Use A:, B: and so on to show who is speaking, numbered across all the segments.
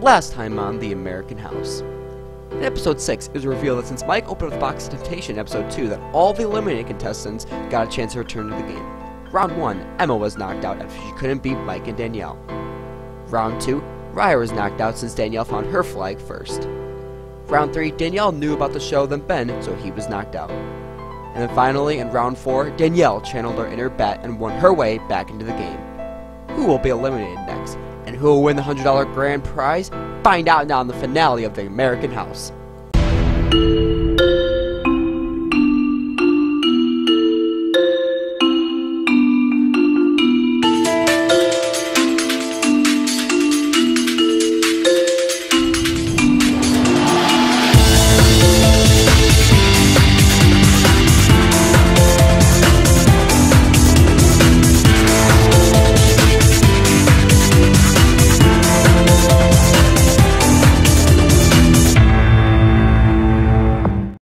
A: Last time on The American House. In episode 6, it was revealed that since Mike opened up the box of temptation in episode 2, that all the eliminated contestants got a chance to return to the game. Round 1, Emma was knocked out after she couldn't beat Mike and Danielle. Round 2, Ryer was knocked out since Danielle found her flag first. Round 3, Danielle knew about the show than Ben, so he was knocked out. And then finally, in round 4, Danielle channeled her inner bat and won her way back into the game. Who will be eliminated next? And who will win the $100 grand prize? Find out now in the finale of The American House.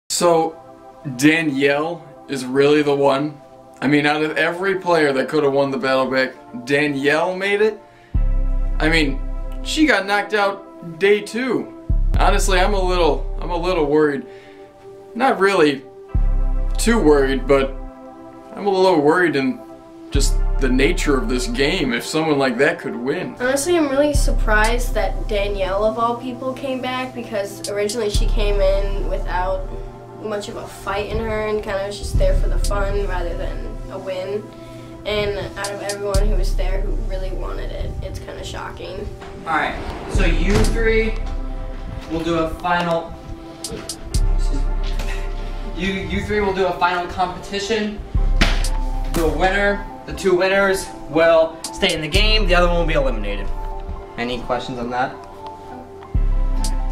B: So, Danielle is really the one. I mean, out of every player that could have won the battle back, Danielle made it. I mean, she got knocked out day 2. Honestly, I'm a little worried. Not really too worried, but I'm a little worried in just the nature of this game, if someone like that could win.
C: Honestly, I'm really surprised that Danielle, of all people, came back, because originally she came in without much of a fight in her and kind of was just there for the fun rather than a win. And out of everyone who was there who really wanted it, it's kind of shocking.
D: Alright, so you three will do a final... You three will do a final competition. The winner, the 2 winners, will stay in the game. The other one will be eliminated. Any questions on that?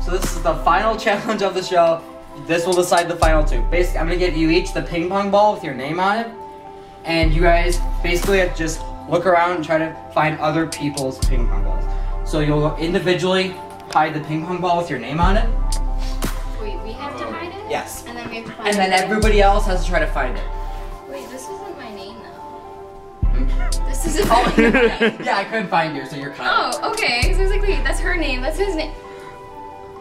D: So this is the final challenge of the show. This will decide the final 2. Basically, I'm going to give you each the ping pong ball with your name on it. And you guys basically have to just look around and try to find other people's ping pong balls. So you'll individually hide the ping pong ball with your name on it.
E: Wait, we have to hide it?
D: Yes.
E: And then we have to find
D: And then everybody else has to try to find it.
E: Wait, this isn't my name though. This isn't my name.
D: Yeah, I couldn't find yours, so you're Kyle.
E: Oh, okay. So I was like, wait, that's her name. That's his name.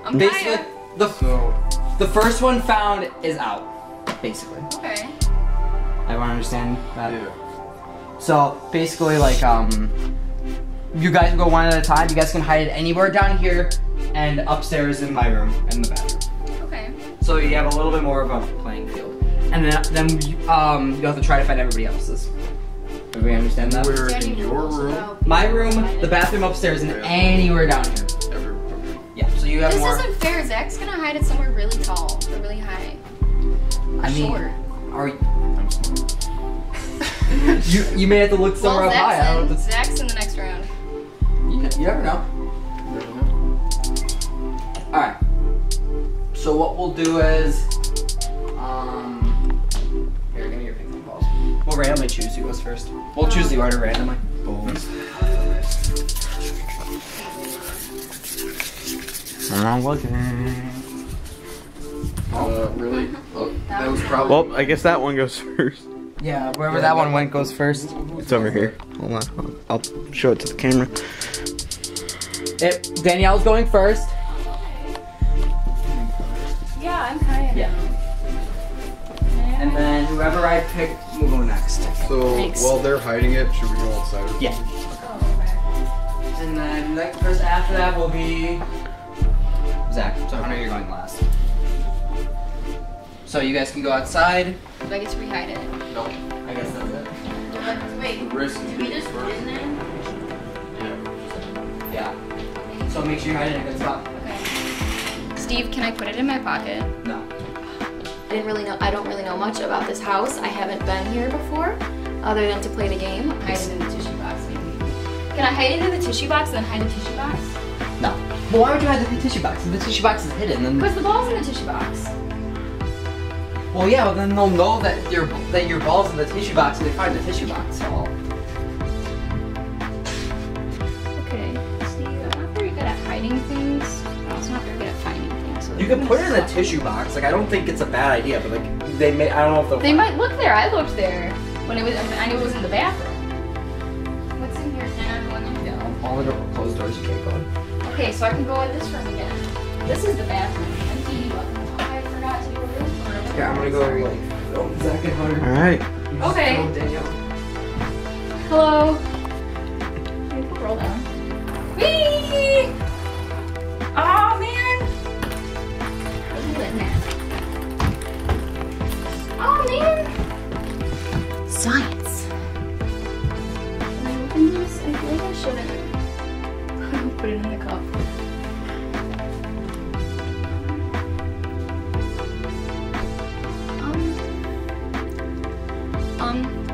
E: I'm
D: Basically,
E: Kiah.
D: the first one found is out, basically.
E: Okay.
D: Everyone understand that?
B: Yeah.
D: So, basically, like, you guys go one at a time. You guys can hide it anywhere down here and upstairs in my room and the bathroom.
E: Okay.
D: So you have a little bit more of a playing field. And then you have to try to find everybody else's. Everybody understand that?
B: Where in your room?
D: My room, the bathroom upstairs, and anywhere down here. Yeah, so you have
E: This
D: more.
E: isn't fair. Zach's gonna hide it somewhere really tall or really high. Or
D: I mean,
E: short.
D: are you? I'm smart. you may have to look somewhere up high. I don't know if it's...
E: Zach's in the next round.
D: You never know. Alright. So what we'll do is, here, give me your ping pong balls. We'll randomly choose who goes first. We'll choose the order randomly. I'm looking.
B: Really? Oh, that was probably...
A: Well, I guess that one goes first.
D: Yeah, wherever that one went goes first.
A: It's over here. Hold on. I'll show it to the camera.
D: Danielle's going first.
E: Yeah, I'm Kiah.
D: Yeah. And then whoever I pick will go next.
B: So,
E: Thanks.
B: while they're hiding it, should we go outside or something?
D: Yeah.
E: Oh, okay.
D: And then next person after that will be Zach. So Hunter, you're going last. So you guys can go outside.
E: Do I get to re-hide it?
D: Nope. I guess that's it.
C: Wait,
B: The risk is
C: did we just put in there?
D: Yeah. So make sure you hide it in a good spot.
E: Okay. Steve, can I put it in my pocket?
D: No.
E: I don't really know much about this house. I haven't been here before, other than to play the game. Hide it in the tissue box, maybe. Can I hide it in the tissue box and then hide the tissue box?
D: No. Well, why would you hide the tissue box? If the tissue box is hidden, then...
E: Because the ball's in the tissue box.
D: Well, yeah, well, then they'll know that your ball's in the tissue box and they find the tissue box. So.
E: Okay, Steve, I'm not very good at hiding things. I'm also not very good at finding things. So
D: You can put it in the tissue box. Like, I don't think it's a bad idea, but like, they may, I don't know if they'll...
E: They might look there. I looked there when it was. I knew it was in the bathroom. What's in here? Can I go in there?
D: Yeah, all the closed doors you can't go in.
E: Okay, so I can go in this room again. This is the bathroom. Empty. I forgot to do a room.
A: Yeah, I'm gonna go like. Oh, Zach and Hunter.
B: All right.
E: Okay.
A: Oh, Danielle.
E: Hello. Roll down. Whee! Oh man! Oh man! Science. Can I open this? I feel like I shouldn't. Put it in the cup.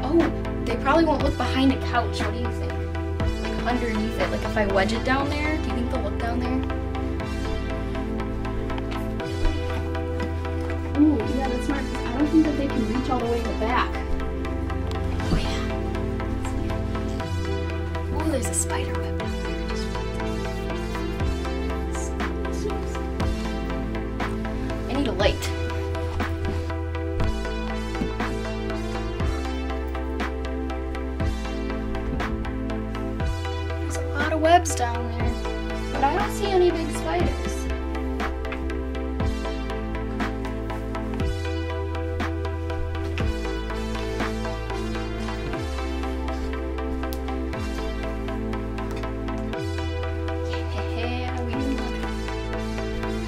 E: Oh, they probably won't look behind a couch. What do you think? Like underneath it. Like if I wedge it down there, do you think they'll look down there?
F: Ooh, yeah, that's smart. 'Cause I don't think that they can reach all the way to the back.
E: Oh yeah. Oh, there's a spider web down there. I need a light. There's a lot of webs down there, but I don't see any big spiders.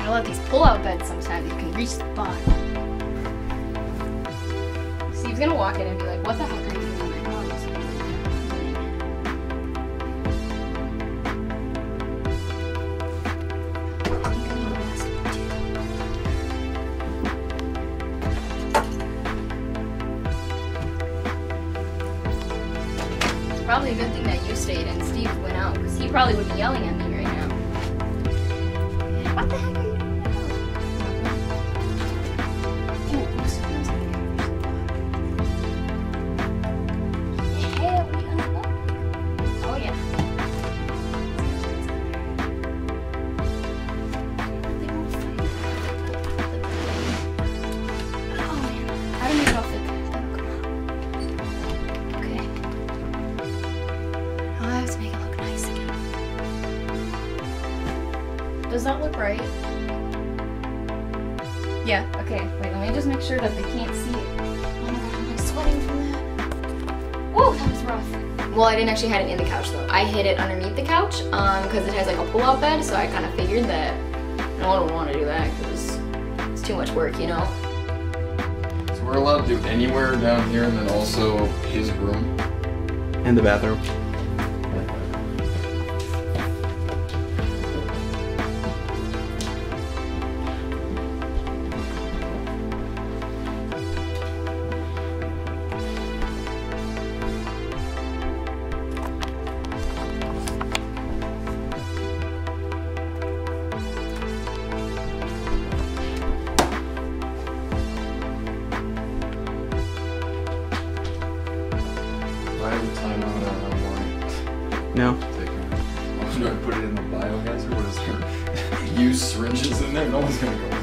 E: I love these pull-out beds sometimes. You can reach the bottom. Steve's gonna walk in and be like, what the heck are you doing in my house? It's probably a good thing that you stayed and Steve went out, because he probably would be yelling at me right now. What the heck are you doing in my house? Yeah, we unlocked. Oh yeah. Oh man, I don't even know if that'll come out. Okay. I'll have to make it look nice again. Does that look right? Yeah, okay. Wait, let me just make sure that they can't see it. Oh my god, I'm like sweating from that. Whoa, that was rough. Well, I didn't actually hide it in the couch though. I hid it underneath the couch because it has like a pull-out bed, so I kind of figured that I don't want to do that because it's too much work, you know?
B: So we're allowed to do anywhere down here and then also his room.
G: In the bathroom.
B: I have a timeout on that one.
G: No.
B: Do I put it in the biohazard? What is there? Use syringes in there? No one's gonna go in there.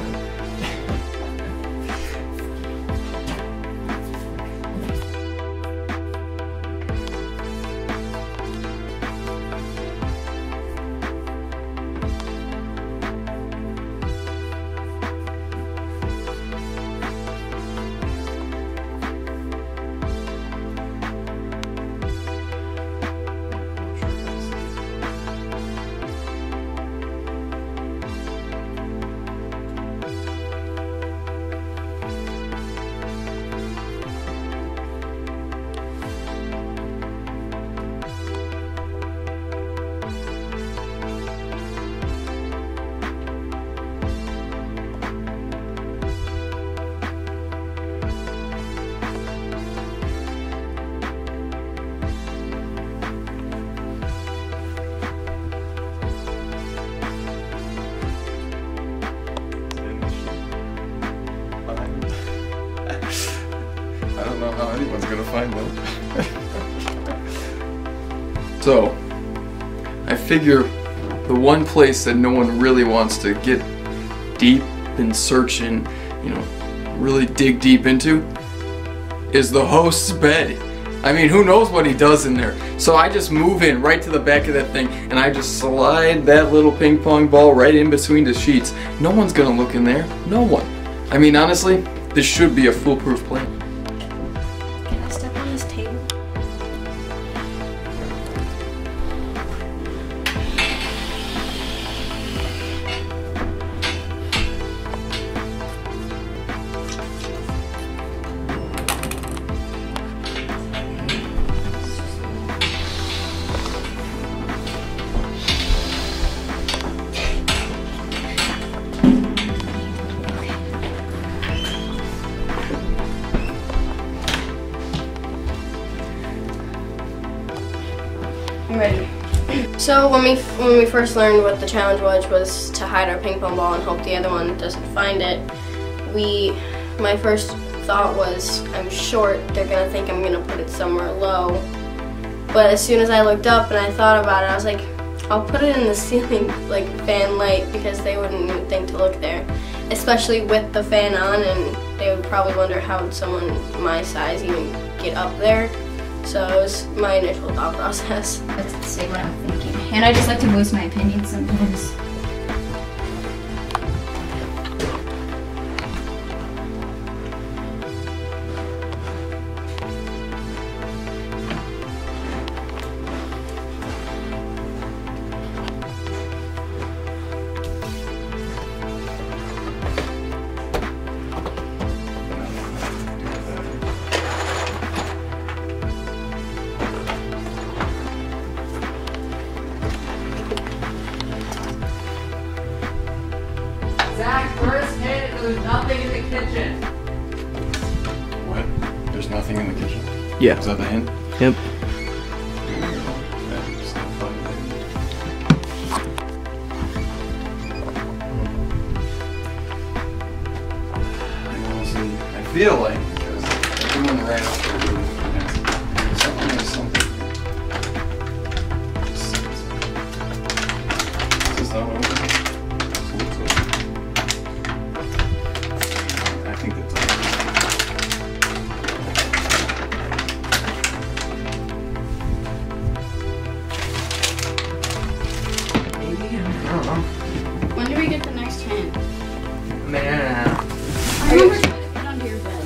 B: I don't know how anyone's gonna find them. So, I figure the one place that no one really wants to get deep and search and, you know, really dig deep into is the host's bed. I mean, who knows what he does in there. So I just move in right to the back of that thing, and I just slide that little ping pong ball right in between the sheets. No one's gonna look in there. No one. I mean, honestly, this should be a foolproof plan.
C: Can I step on this table? I'm ready. So when we first learned what the challenge was to hide our ping pong ball and hope the other one doesn't find it, my first thought was, I'm short, they're gonna think I'm gonna put it somewhere low. But as soon as I looked up and I thought about it, I was like, I'll put it in the ceiling, like fan light, because they wouldn't even think to look there. Especially with the fan on, and they would probably wonder how would someone my size even get up there. So it was my initial thought process.
E: Let's say what I'm thinking. And I just like to voice my opinion sometimes.
D: Zach, first hit, there's nothing in the kitchen.
B: What? There's nothing in the kitchen?
G: Yeah.
B: Is that the hint?
G: Yep.
B: I feel like, because everyone ran up there doing something is something. Is this not open? I think that's open.
D: Maybe? I don't know.
F: When do we get the next hint?
D: A minute and a half.
F: I remember trying to fit under your bed.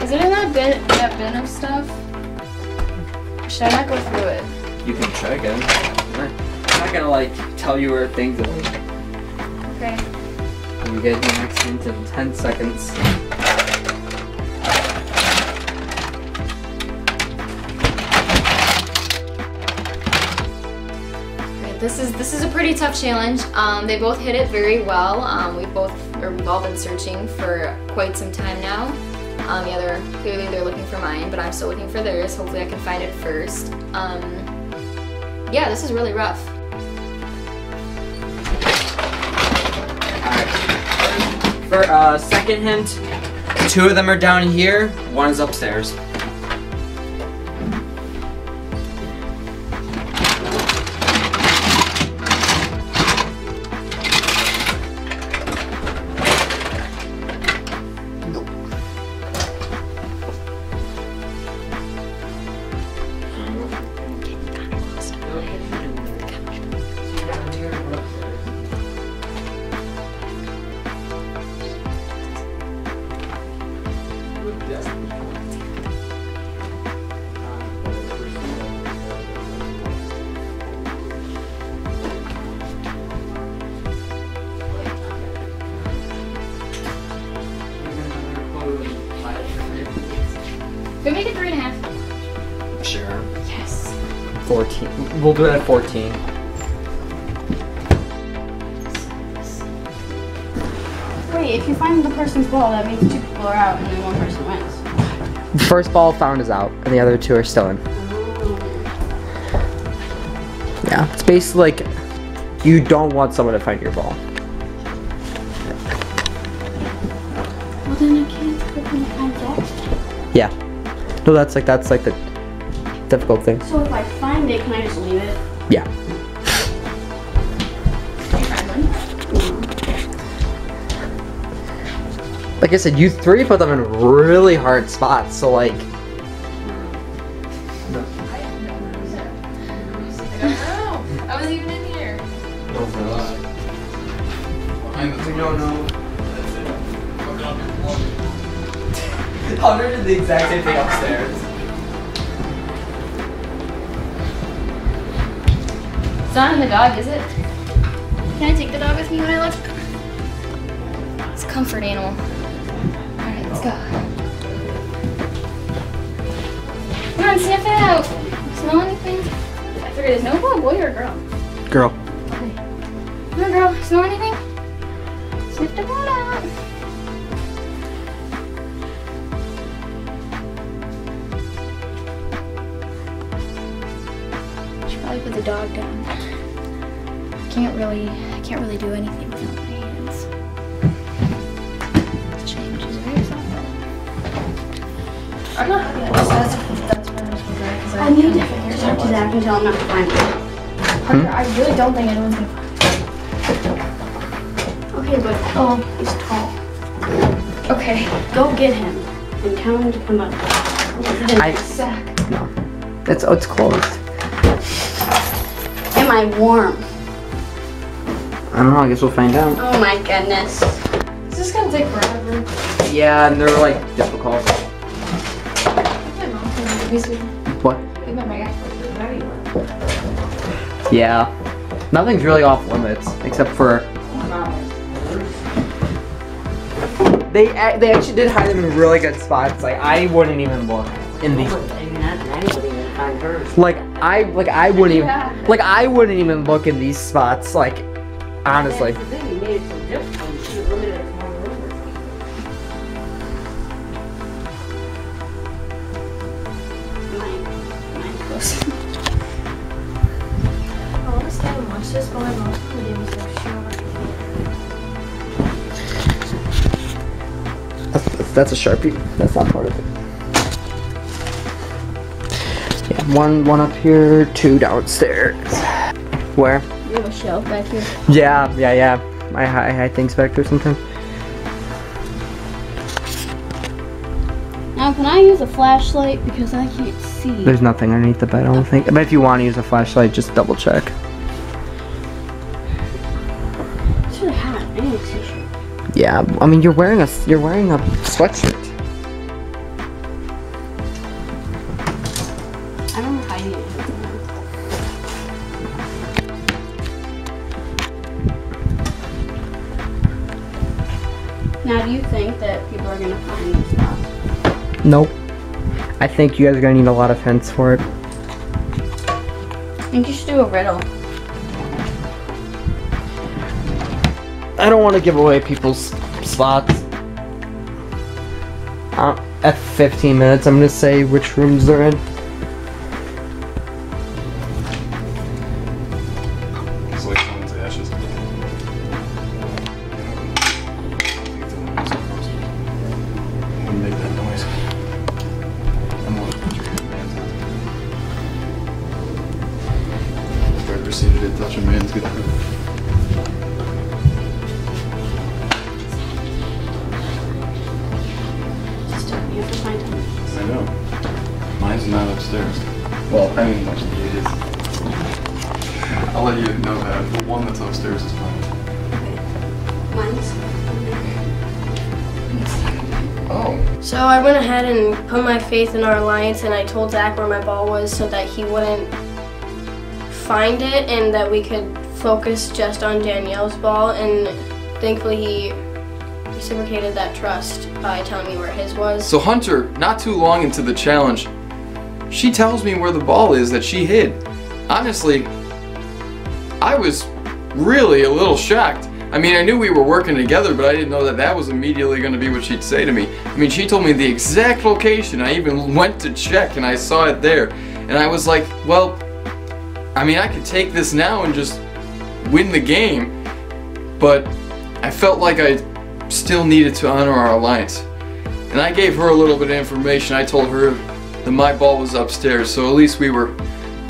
F: Is it in that bin of stuff? Should I not go through it?
D: You can check it. I'm not gonna like tell you where things are.
E: Okay.
D: You get your next hint in 10 seconds.
E: This is a pretty tough challenge. They both hit it very well. We've all been searching for quite some time now. Clearly they're looking for mine, but I'm still looking for theirs. Hopefully I can find it first. Yeah, this is really rough.
D: Alright. For second hint, 2 of them are down here, 1 is upstairs.
E: Can we make it 3.5?
D: Sure. 14. We'll do it at 14.
F: Wait, if you find the person's ball, that means 2 people are out and then 1 person wins.
D: The first ball found is out, and the other 2 are still in. Yeah, it's basically like you don't want someone to find your ball.
F: Well, then I can't click on the find that.
D: Yeah. No, that's like the difficult thing.
F: So if I find it, can I just leave it?
D: Yeah. Like I said, you 3 put them in really hard spots, so like.
E: I was even in here.
B: Behind the
D: No.
B: That's it. Fuck it up your floor.
D: Hunter did the exact same thing upstairs.
E: It's not in the dog, is it? Can I take the dog with me when I look? It's a comfort animal. Alright, let's go. Come on, sniff it out. Smell anything? I figured there's no a boy or a girl.
D: Girl.
E: Okay. Come on, girl. Smell anything? Sniff the ball out. Should probably put the dog down. I can't really do anything without my hands. It's a shame. She's very soft.
F: That's where I'm supposed to go. I need to talk to Zach and tell him not to find it.
E: Hunter, I really don't think anyone's gonna find
F: Okay, but he's tall.
E: it. Okay.
F: Go get him and tell him to come up.
E: Zach.
D: No. It's closed.
F: Am I warm?
D: I don't know, I guess we'll find out.
F: Oh my goodness.
E: Is this gonna take forever?
D: Yeah, and they're like difficult.
E: My mom can give me
D: What? Yeah. Nothing's really off limits except for they actually did hide them in really good spots. Like I wouldn't even look in these. Like I wouldn't even look in these spots. Like honestly. That's a Sharpie. That's not part of it. Yeah, one up here, 2 downstairs. Where?
F: You have a shelf back here.
D: Yeah. I hide things back there sometimes.
F: Now, can I use a flashlight because I can't see?
D: There's nothing underneath the bed, I don't think. But if you want to use a flashlight, just double check.
F: It's really hot. I need a t-shirt.
D: Yeah, I mean you're wearing a sweatshirt.
F: I don't know if I need it. Now, do you think that people are gonna find this stuff?
D: Nope. I think you guys are gonna need a lot of hints for it.
F: I think you should do a riddle.
D: I don't want to give away people's spots. At 15 minutes, I'm gonna say which rooms they're in.
B: It's like someone's ashes. Wouldn't make that noise. I'm gonna put your hands on. If I ever seen it touch a man's guitar.
F: You have to find him.
B: I know. Mine's not upstairs. Well, I mean, it is. I'll let you know that. The one that's upstairs is mine.
F: Mine's.
B: Oh.
C: So I went ahead and put my faith in our alliance, and I told Zach where my ball was so that he wouldn't find it and that we could focus just on Danielle's ball, and thankfully he reciprocated that trust by telling me where his was.
B: So Hunter, not too long into the challenge, she tells me where the ball is that she hid. honestly, I was really a little shocked. I mean, I knew we were working together, but I didn't know that that was immediately going to be what she'd say to me. I mean, she told me the exact location. I even went to check and I saw it there. And I was like, well, I mean, I could take this now and just win the game, but I felt like I still needed to honor our alliance. And I gave her a little bit of information. I told her that my ball was upstairs, so at least we were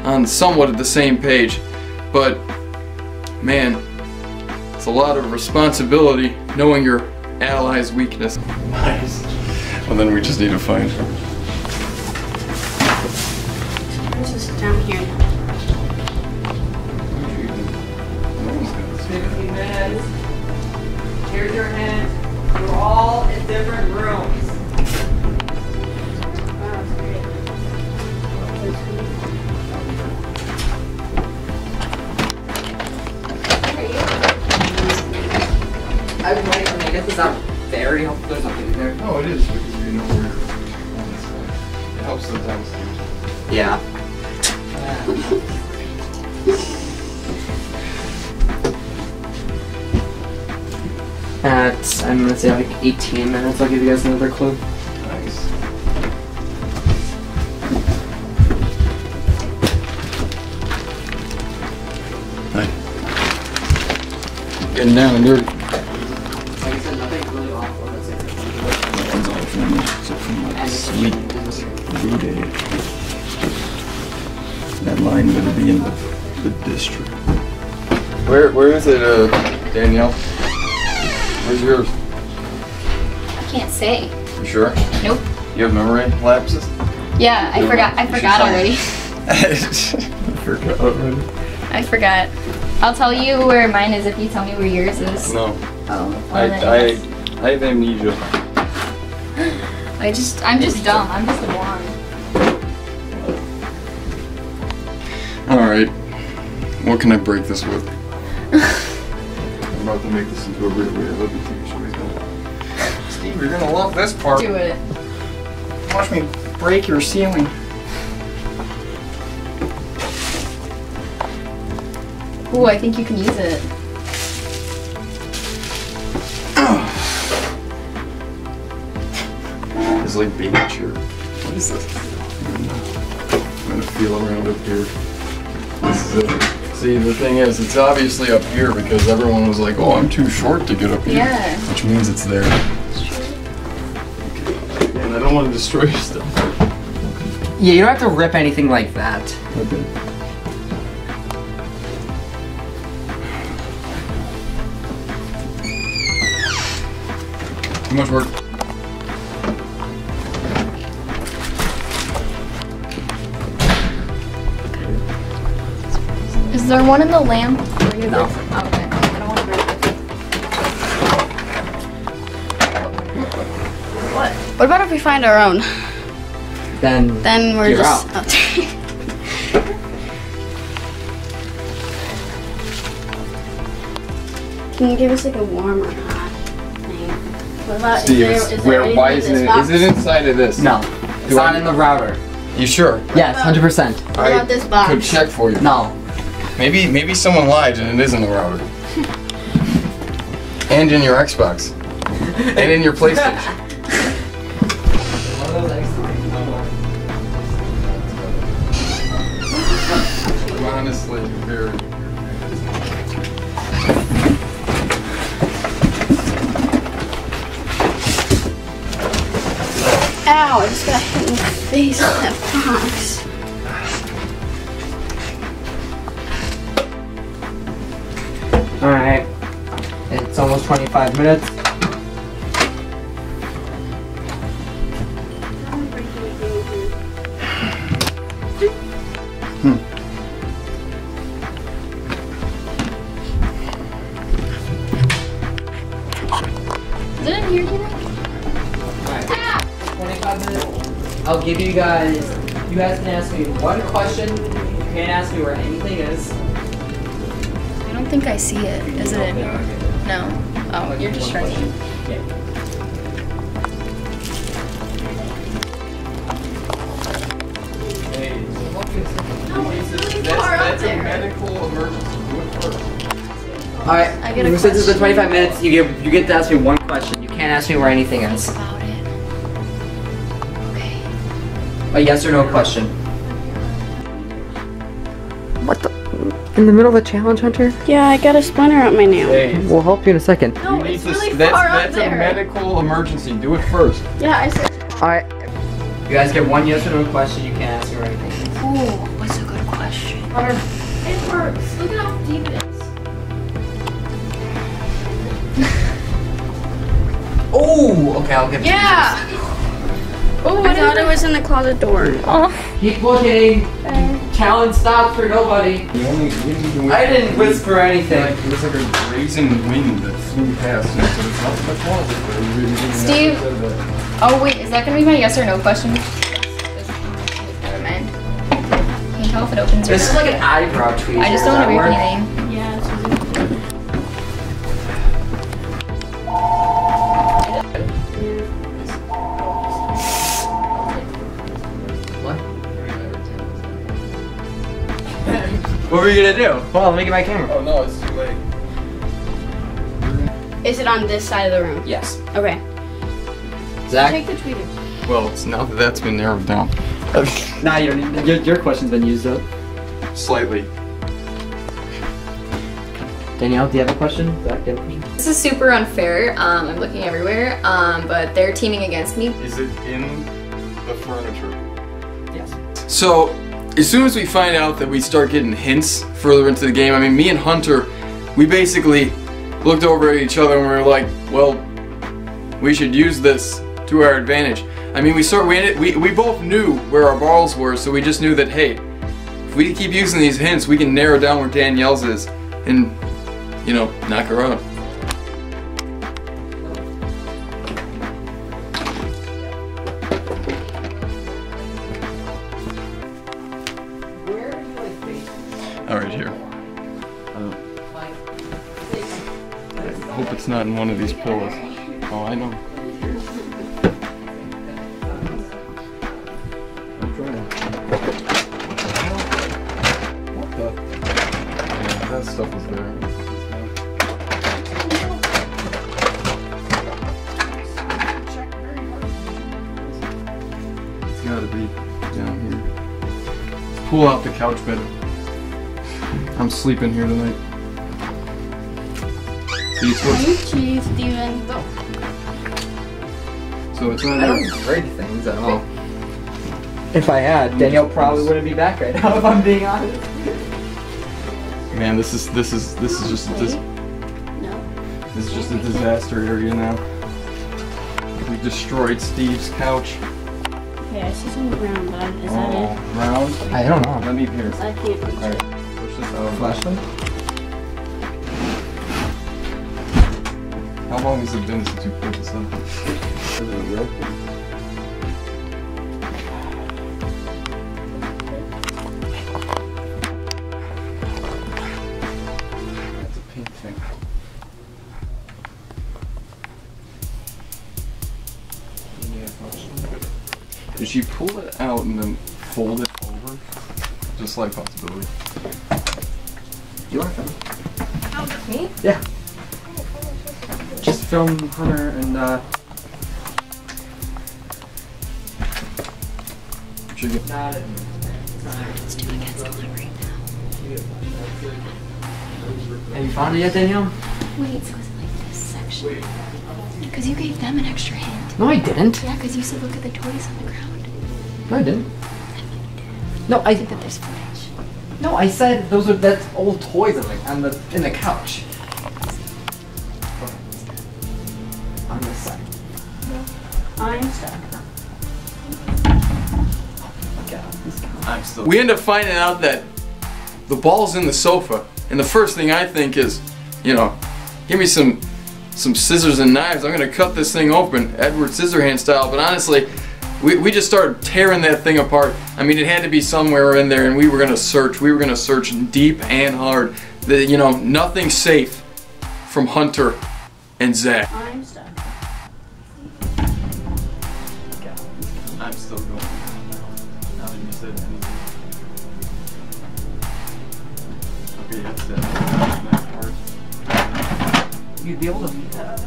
B: on somewhat of the same page. But, man, it's a lot of responsibility knowing your ally's weakness.
H: Nice. Well, then we just need to find her.
C: This is down here.
D: 15 minutes. Here's your hint. You're all in different rooms. I guess it's not very helpful. There's nothing there.
H: Oh, it is because you know where you're on this side. It helps sometimes.
D: Yeah. I'm gonna say like 18 minutes. I'll give you guys another clue.
H: Nice. Hi.
B: Getting down and dirty.
D: Like I said, nothing really awful. That's it.
H: That's all for me, except for my sweet B-Day. That line better be in the district.
B: Where is it, Danielle? Where's yours?
E: I can't say.
B: You sure?
E: Nope.
B: You have memory lapses?
E: Yeah, I forgot already.
H: Forgot already.
E: I forgot. I'll tell you where mine is if you tell me where yours is.
H: No.
E: Oh.
H: I have amnesia.
E: I'm just dumb. I'm just a blonde.
B: Alright. What can I break this with?
H: I'm about to make this into a real reality TV show.
B: Steve, you're gonna love this part.
E: Do it.
B: Watch me break your ceiling.
E: Ooh, I think you can use it.
H: It's like baby chair. What is this? I'm gonna feel around up here. This is it.
B: See, the thing is, it's obviously up here because everyone was like, oh, I'm too short to get up here.
E: Yeah.
H: Which means it's there. And I don't want to destroy your stuff.
D: Yeah, you don't have to rip anything like that.
H: Okay.
B: Too much work.
E: Is there one in the lamp?
D: No.
E: Okay. I don't want to break it.
C: What about if we find our own?
D: Then
C: We're
D: you're
C: just
D: out.
C: Can you give us like a warm or hot thing? What about
B: Steve,
C: is there anything
B: why
C: in
B: isn't
C: this
B: it?
C: box?
B: Is it inside of this?
D: No. It's
B: Do I-
D: not in the router.
B: You sure?
D: Yes, 100%.
C: What about this box?
B: Could check for you.
D: No.
B: Maybe someone lied and it is in the router. And in your Xbox. And in your PlayStation. Honestly, very.
C: Ow, I just got hit in the face with that box.
D: Alright. It's almost 25 minutes.
E: Is it in here, do you think?
D: Alright. 25 minutes. I'll give you guys. You guys can ask me one question. You can't ask me where anything is.
E: I don't think I see it. Is it in here? No. Oh, you're just trying to.
C: No, it's really far up
B: medical emergency. Do it first.
D: Alright,
C: I get a
D: since this is the
C: question.
D: 25 minutes, you get to ask me one question. You can't ask me where anything is.
E: About it. Okay.
D: A yes or no question. What the? In the middle of a challenge, Hunter?
F: Yeah, I got a splinter on my nail.
B: Hey,
D: We'll help you in a second.
C: No,
B: you need
C: it's
B: to.
C: really
B: That's
C: far up
B: a
C: there.
B: medical emergency. Do it first.
F: Yeah, I said.
D: Alright. You guys get one yes or no question. You can't ask me where anything is.
E: Ooh, what's a good question?
C: It works. Look at how deep it is.
D: Oh, okay, I'll give it
C: Yeah. Oh,
F: I thought it was in the closet door.
D: Keep looking. Challenge stops for nobody.
B: The only wind
D: I didn't whisper anything.
B: It was like a grazing wind that flew past me, so it's not much closet, but you really didn't
E: Steve.
B: have to say that.
E: Oh wait, is that gonna be my yes or no question? Never mind. Can you tell if it opens or
D: This is
E: not?
D: like an eyebrow tweezer.
E: I just don't want to read anything.
F: Yeah, it's
D: What were you gonna do? Hold on, let me get my camera.
B: Oh no, it's too late.
F: Is it on this side of the room?
D: Yes.
F: Okay.
D: Zach?
F: Take the tweeters.
B: Well, it's now that that's been narrowed down.
D: Nah, you don't need, your question's been used up.
B: Slightly.
D: Danielle, do you have a question? Zach, do you have a question?
E: This is super unfair. I'm looking everywhere, but they're teaming against me.
B: Is it in the furniture?
D: Yes.
B: So, as soon as we find out that we start getting hints further into the game, I mean, me and Hunter, we basically looked over at each other and we were like, well, we should use this to our advantage. I mean, we both knew where our balls were, so we just knew that, hey, if we keep using these hints, we can narrow down where Danielle's is and, you know, knock her out. All right, here. I hope it's not in one of these pillows. Oh, I know. What the? Yeah, that stuff was there. It's gotta be down here. Pull out the couch bed. I'm sleeping here tonight. See, so
F: Cheese, Steven.
B: it's
D: I
B: either.
D: don't break things at all. If I had, Danielle probably wouldn't be back right now, if I'm being honest.
B: Man, this is just this is just a disaster area now. We destroyed Steve's couch.
F: Okay, I see some ground, but is that
B: Oh,
F: it?
B: round.
D: I don't know.
B: Let me here.
F: I can't.
B: Alright, push this out.
D: Flashlight?
B: How long has it been since you put this up? Is it red? That's a pink thing. Did she pull it out and then fold it over? Just slight possibility.
D: You want to film?
E: Me?
D: Yeah. Just film Hunter and
B: Should get
E: Let's do against the light right now.
D: have you found it yet, Danielle?
E: Wait, so is it like this section? Because you gave them an extra hint.
D: No, I didn't.
E: Yeah, because you said look at the toys on the ground.
D: No, I didn't. No, I
E: That there's footage.
D: no, I said that's old toys in the couch. On this side.
F: I'm stuck.
B: I'm still. We end up finding out that the ball's in the sofa, and the first thing I think is, you know, give me some scissors and knives. I'm gonna cut this thing open, Edward Scissorhand style. But honestly, we just started tearing that thing apart. I mean, it had to be somewhere in there, and we were gonna search. We were gonna search deep and hard. You know, nothing safe from Hunter and Zach.
F: I'm stuck.
B: I'm still going. Now that you said anything.
H: Okay, that's that part.
D: You'd be able to beat that.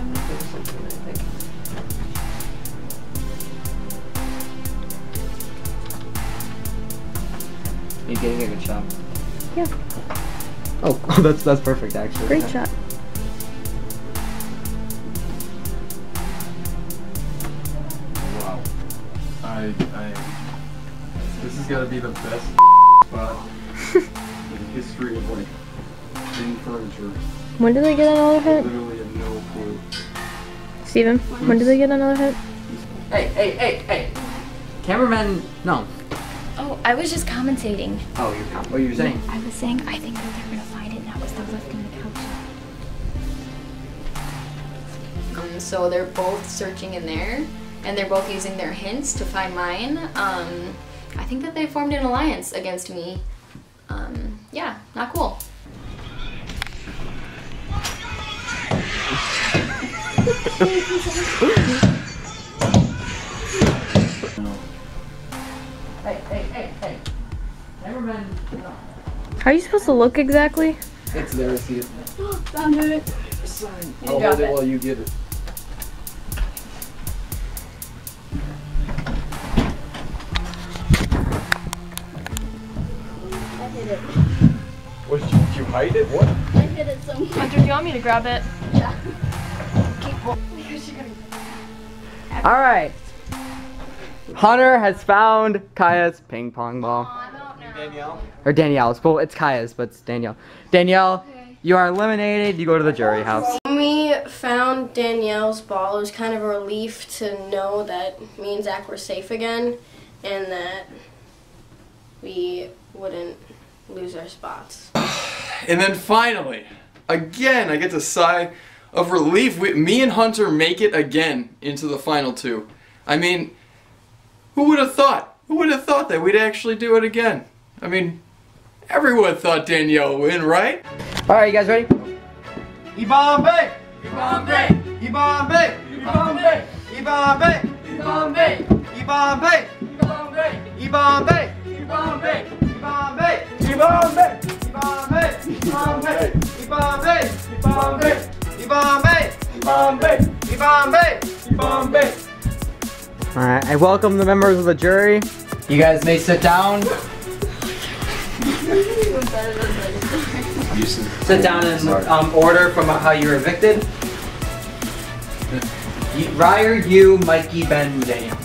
D: You're getting a good shot.
F: Yeah.
A: Oh, that's perfect actually.
F: Great shot.
H: Wow. This has got to be the best spot in history of like in furniture.
F: When did they get another hit?
H: Literally have no clue.
F: Steven, when did they get another hit?
D: Hey. Cameraman, no.
E: Oh, I was just commentating.
D: Oh, what you were saying?
E: I was saying I think that they're gonna find it now because they're lifting the couch. So they're both searching in there, and they're both using their hints to find mine. I think that they formed an alliance against me. Yeah, not cool. Hey. Cameraman, no.
F: How are you supposed to look exactly?
H: It's there, see it.
F: Found it.
H: I'll hold it while you get it.
C: I hit it.
H: What, did you hide it? What?
C: I hit it somewhere.
F: Hunter, do you want me to grab it?
C: Yeah.
A: All right. Hunter has found Kiah's ping pong ball.
D: Danielle?
A: Or Danielle's. Well, it's Kiah's, but it's Danielle. Danielle, you are eliminated. You go to the jury house.
C: When we found Danielle's ball, it was kind of a relief to know that me and Zach were safe again and that we wouldn't lose our spots.
B: And then finally, again, I get to sigh of relief. Me and Hunter make it again into the final two. I mean, who would have thought? Who would have thought that we'd actually do it again? I mean, everyone thought Danielle would win, right?
A: All right, you guys ready?
D: Ibambe! Ibambe! Ibambe! Ibambe! Ibambe! Ibambe! Ibambe! Ibambe! Ibambe! Ibambe! Ibambe! Ibambe! Ibambe! Ibambe! Ibambe! Ibambe! Ibambe! Ibambe! Ibambe!
A: All right, I welcome the members of the jury. You guys may sit down. Sit down in order from how you were evicted. Ryer, you, Mikey, Ben, and Danielle.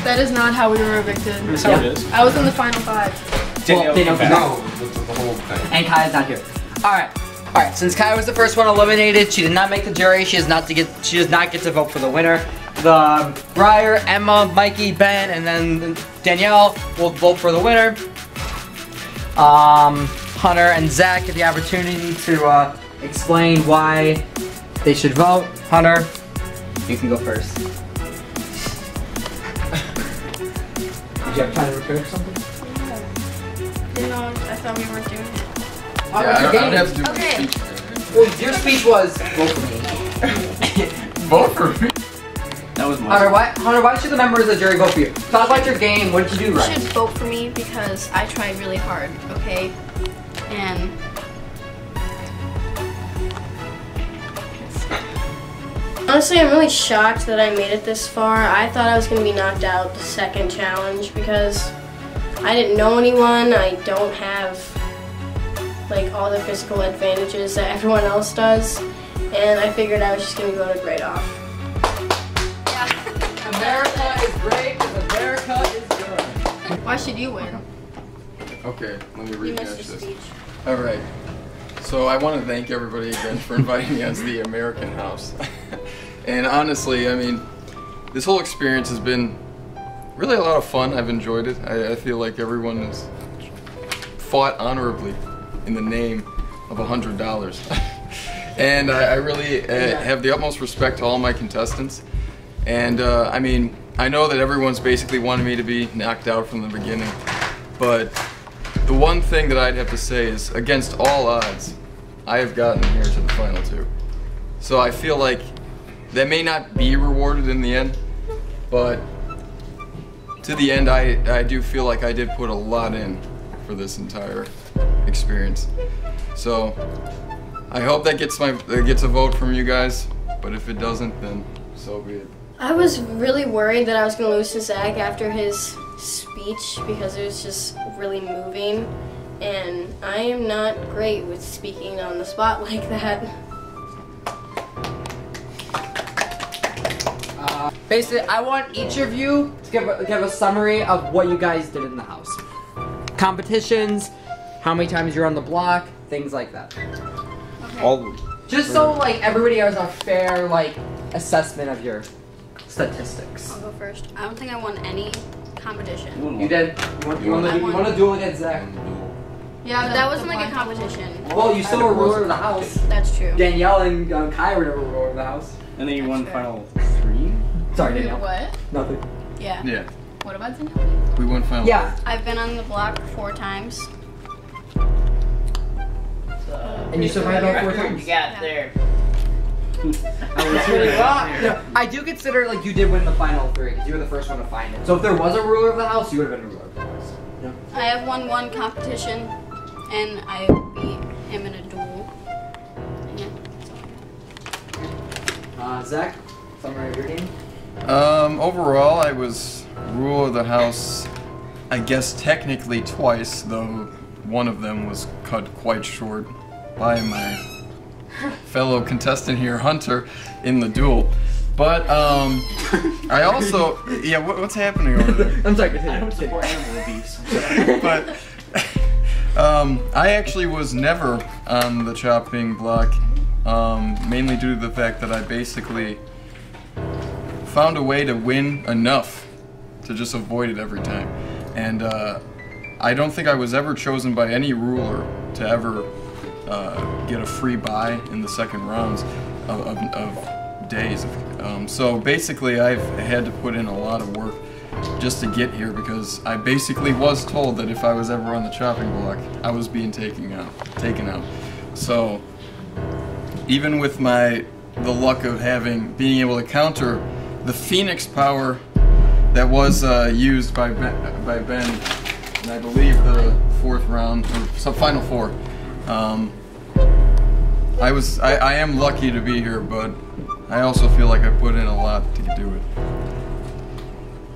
F: That is not how we were evicted.
H: That's how it is.
F: I was in the final five.
A: Well, Danielle came back.
H: The whole thing.
A: And Kiah's not here. All right. Since Kiah was the first one eliminated, she did not make the jury. She does not get to vote for the winner. The Ryer, Emma, Mikey, Ben, and then Danielle will vote for the winner. Hunter and Zach get the opportunity to explain why they should vote. Hunter, you can go first. Did you have time to prepare something?
F: No, I thought we weren't doing it.
B: Yeah, I would have to do
E: Okay.
B: my speech.
A: Well, your speech was vote for me.
B: Vote for me.
H: That was my.
A: Hunter, why should the members of the jury vote for you? Talk about your game. What did you do
C: You
A: right?
C: should vote for me because I tried really hard, okay? And honestly, I'm really shocked that I made it this far. I thought I was going to be knocked out the second challenge because I didn't know anyone. I don't have like all the physical advantages that everyone else does. And I figured I was just going to be voted right off.
A: America is great because America is good.
C: Why should you win?
B: Okay, let me
C: You
B: rehash
C: missed the
B: this.
C: speech.
B: All right. So I want to thank everybody again for inviting me onto the American House. And honestly, I mean, this whole experience has been really a lot of fun. I've enjoyed it. I feel like everyone has fought honorably in the name of $100. And I really have the utmost respect to all my contestants. And I mean, I know that everyone's basically wanted me to be knocked out from the beginning. But the one thing that I'd have to say is, against all odds, I have gotten here to the final two. So I feel like that may not be rewarded in the end, but to the end, I do feel like I did put a lot in for for this entire experience. So I hope that gets a vote from you guys, but if it doesn't, then so be it.
C: I was really worried that I was going to lose to Zach after his speech because it was just really moving, and I am not great with speaking on the spot like that.
D: Basically, I want each of you to give a summary of what you guys did in the house. Competitions, how many times you're on the block, things like that.
E: Okay.
D: Just so like everybody has a fair like assessment of your statistics.
C: I'll go first.
F: I don't think I won any competition.
D: You did. You want to duel against Zach?
F: Yeah, but that wasn't like a competition.
D: Well, you still were ruler of the house.
C: That's true.
D: Danielle and Kiah were never ruler of the house.
I: And then you won the
C: That's
I: final 3?
D: Sorry,
F: Wait,
D: Danielle.
F: what?
D: Nothing.
F: Yeah.
B: Yeah,
F: What about Danielle?
B: we won final.
D: Yeah.
F: I've been on the block 4 times.
D: And you survived all 4 times.
J: You got there.
D: That's really wrong. No, I do consider like you did win the final 3 because you were the first one to find it. So if there was a ruler of the house, you would have been a ruler of the house. Yeah.
F: I have won 1 competition, and I beat him in a duel. Yeah.
D: Zach, summary of your game.
B: Overall, I was ruler of the house, I guess technically twice, though one of them was cut quite short by my fellow contestant here, Hunter, in the duel. But I also, yeah, what's happening over there?
D: I'm sorry.
I: I don't support animal abuse.
B: But I actually was never on the chopping block, mainly due to the fact that I basically found a way to win enough to just avoid it every time. And I don't think I was ever chosen by any ruler to ever get a free bye in the second rounds of days. So basically I've had to put in a lot of work just to get here because I basically was told that if I was ever on the chopping block, I was being taken out. So even with the luck of being able to counter the Phoenix power that was used by Ben, and I believe the 4th round, or final 4. I am lucky to be here, but I also feel like I put in a lot to do it.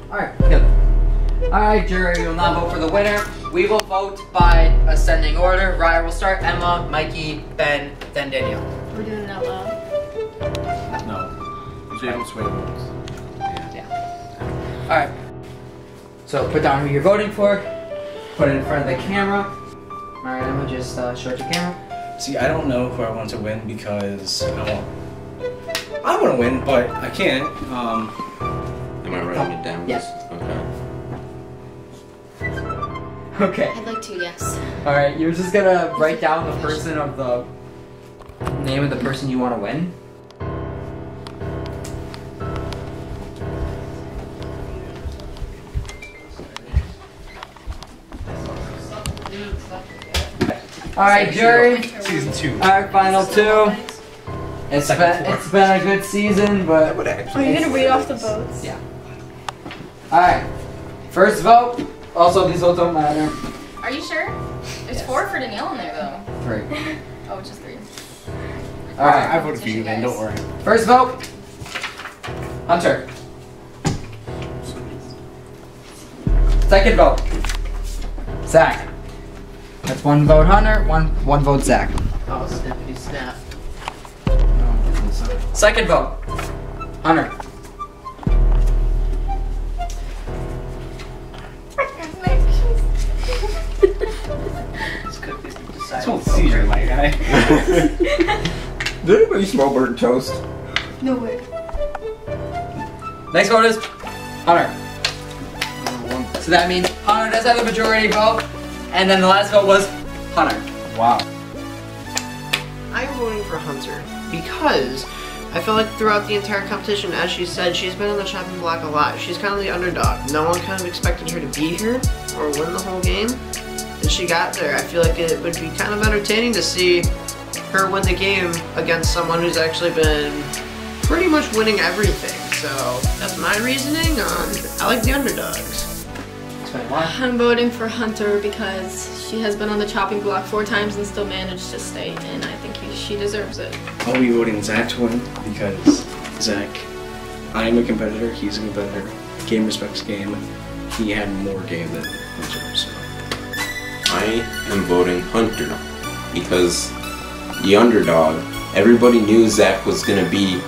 D: Alright, good. Alright, jury, we will now vote for the winner. We will vote by ascending order. Ryer will start, Emma, Mikey, Ben, then Danielle.
F: We're doing it out loud.
I: No. So you don't sway votes.
D: Alright. So put down who you're voting for. Put it in front of the camera. Alright, Emma, just show it to the camera.
I: See, I don't know who I want to win because I want to win, but I can't.
G: Am I writing it down?
D: Yes.
G: Okay.
D: Okay.
E: I'd like to, yes.
D: Alright, you're just gonna write down the person of the name of the person you want to win. Alright, jury.
I: Season 2.
D: Alright, final 2. It's been a good season, but
C: Are you gonna read off the votes?
D: yeah. Alright. First vote. Also, these votes don't matter.
E: Are you sure? There's 4 for Danielle in there, though.
D: 3.
E: Oh, just 3.
D: Alright.
I: I voted for you, man. Don't worry.
D: First vote. Hunter. Second vote. Zach. That's 1 vote Hunter, one vote Zach.
J: Oh, snippity snap.
D: Second vote. Hunter.
I: This whole seizure, my guy.
G: Did anybody smell burnt toast?
C: No way.
D: Next vote is Hunter. So that means Hunter does have the majority vote, and then the last vote was Hunter.
I: Wow.
J: I'm voting for Hunter because I feel like throughout the entire competition, as she said, she's been on the chopping block a lot. She's kind of the underdog. No one kind of expected her to be here or win the whole game, and she got there. I feel like it would be kind of entertaining to see her win the game against someone who's actually been pretty much winning everything. So that's my reasoning on I like the underdogs.
C: I'm voting for Hunter because
F: She has been on the chopping block 4 times and still managed to stay, and I think she deserves it.
I: I'll be voting Zach to win because Zach, I am a competitor, he's a competitor. Game respects game. He had more game than Hunter, so.
K: I am voting Hunter because the underdog, everybody knew Zach was going to be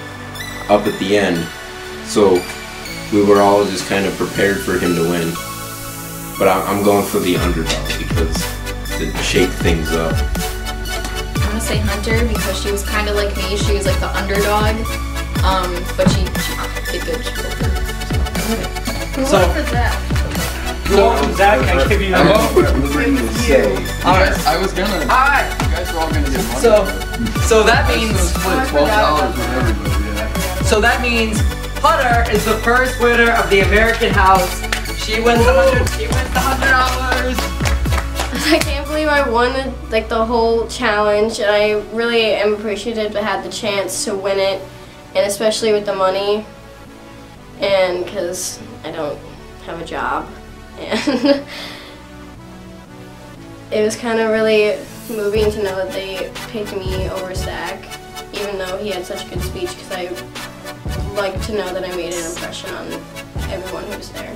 K: up at the end, so we were all just kind of prepared for him to win. But I'm going for the underdog because to shake things up.
E: I'm gonna say Hunter because she was kind of like me. She was like the underdog, but she did good. She did good.
F: So
I: Zach, I give you
B: Alright, I was gonna.
D: Alright.
B: You guys were all gonna get money.
D: So that means.
B: Split $12 with everybody. Yeah.
D: So that means Hunter is the first winner of the American House. She wins the $100.
C: I can't believe I won the whole challenge, and I really am appreciative to have the chance to win it, and especially with the money, and because I don't have a job, and it was kind of really moving to know that they picked me over Zach, even though he had such a good speech, because I like to know that I made an impression on everyone who was there.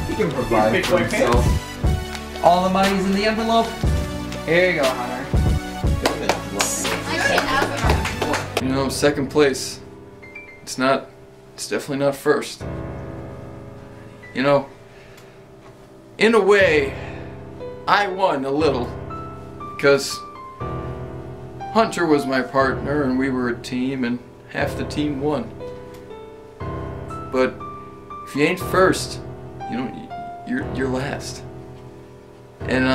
G: He can provide for himself.
D: All the money's in the envelope. Here you go, Hunter.
B: You know, second place. It's definitely not first. You know, in a way, I won a little because Hunter was my partner and we were a team and half the team won. But if you ain't first, you're last. And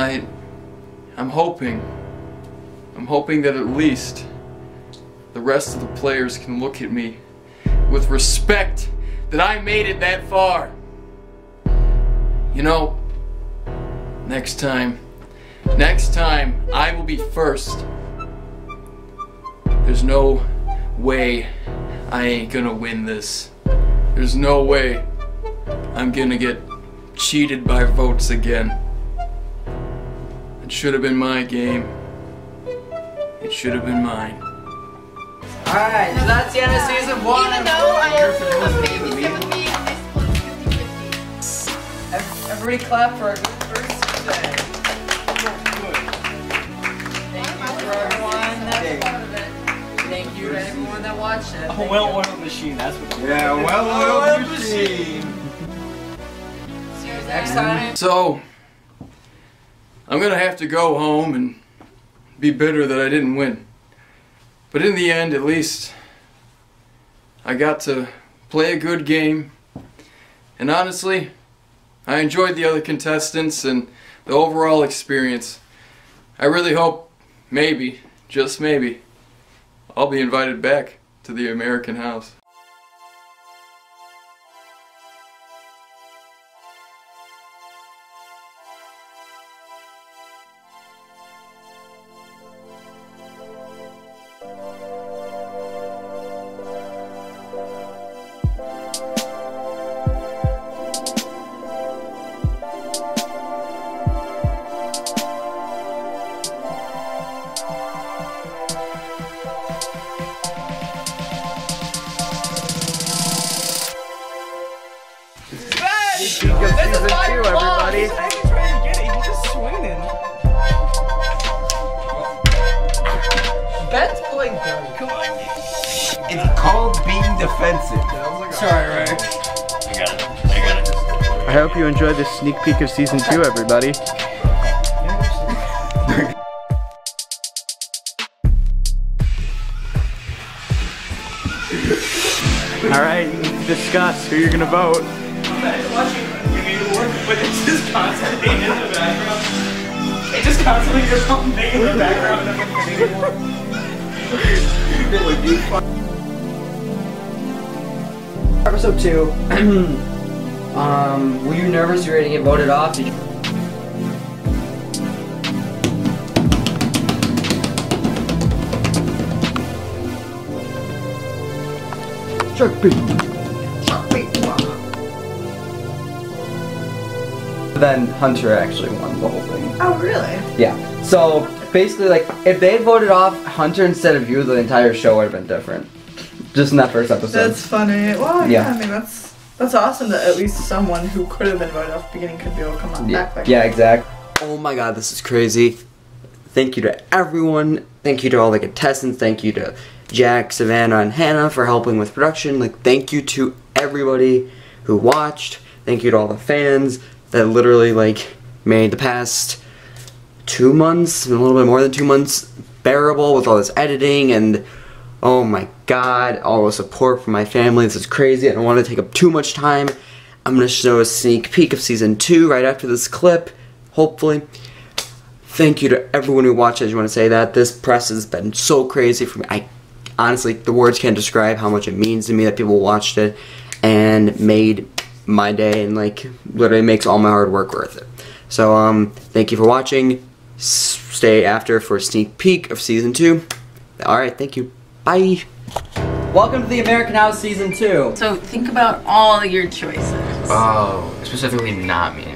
B: I'm hoping that at least the rest of the players can look at me with respect that I made it that far. You know, next time I will be first. There's no way I ain't gonna win this. There's no way I'm gonna get cheated by votes again. It should have been my game. It should have been mine.
D: Alright, so that's the end of season 1.
F: Even though I also have baby sympathy, I split 50-50.
D: Everybody clap for a good first day. Thank you for everyone that's part of it. Thank you to everyone that watched it.
I: A well-oiled machine, that's what.
G: Yeah, well-oiled machine.
D: See you next time.
B: So, I'm gonna have to go home and be bitter that I didn't win. But in the end, at least, I got to play a good game. And honestly, I enjoyed the other contestants and the overall experience. I really hope, maybe, just maybe, I'll be invited back to the American House.
D: This is season 2, everybody.
I: He's not even trying to get it, he's just swinging.
D: Ben's pulling dirty. Come on.
G: It's called being defensive.
D: Sorry, Ray.
I: I got it.
L: I hope you enjoyed this sneak peek of season 2, everybody. Alright, you need to discuss who you're gonna vote.
I: But it's just constantly in the background. It just constantly just something in the background and
D: Episode 2. Were you nervous you were gonna get voted off? Did you
L: Shark bait.
D: Then Hunter actually won the whole thing.
M: Oh, really?
D: Yeah. So basically, like, if they voted off Hunter instead of you, the entire show would have been different. Just in that first episode.
M: That's funny. Well, yeah, I mean, that's awesome that at least someone who could have been voted off at the beginning could be able to come on back.
D: Yeah, exactly.
A: Oh my god, this is crazy. Thank you to everyone. Thank you to all the contestants. Thank you to Jack, Savannah, and Hannah for helping with production. Like, thank you to everybody who watched. Thank you to all the fans that literally, like, made the past 2 months, a little bit more than 2 months, bearable with all this editing and, oh my god, all the support from my family. This is crazy. I don't want to take up too much time. I'm going to show a sneak peek of Season 2 right after this clip, hopefully. Thank you to everyone who watched. I just want to say that. This press has been so crazy for me. Honestly, the words can't describe how much it means to me that people watched it and made my day and, like, literally makes all my hard work worth it. So, thank you for watching. Stay after for a sneak peek of Season 2. Alright, thank you. Bye.
D: Welcome to the American House Season 2.
N: So think about all your choices.
O: Oh, specifically not me.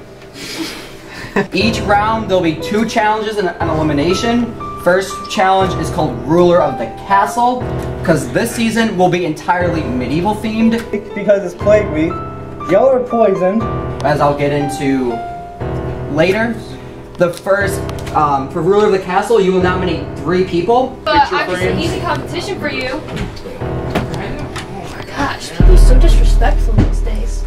D: Each round there'll be 2 challenges and an elimination. First challenge is called Ruler of the Castle, because this season will be entirely medieval themed.
L: Because it's Plague Week, y'all are poisoned.
D: As I'll get into later. The first, for Ruler of the Castle, you will nominate 3 people.
E: Obviously, an easy competition for you.
C: Oh my gosh, people are so disrespectful these days.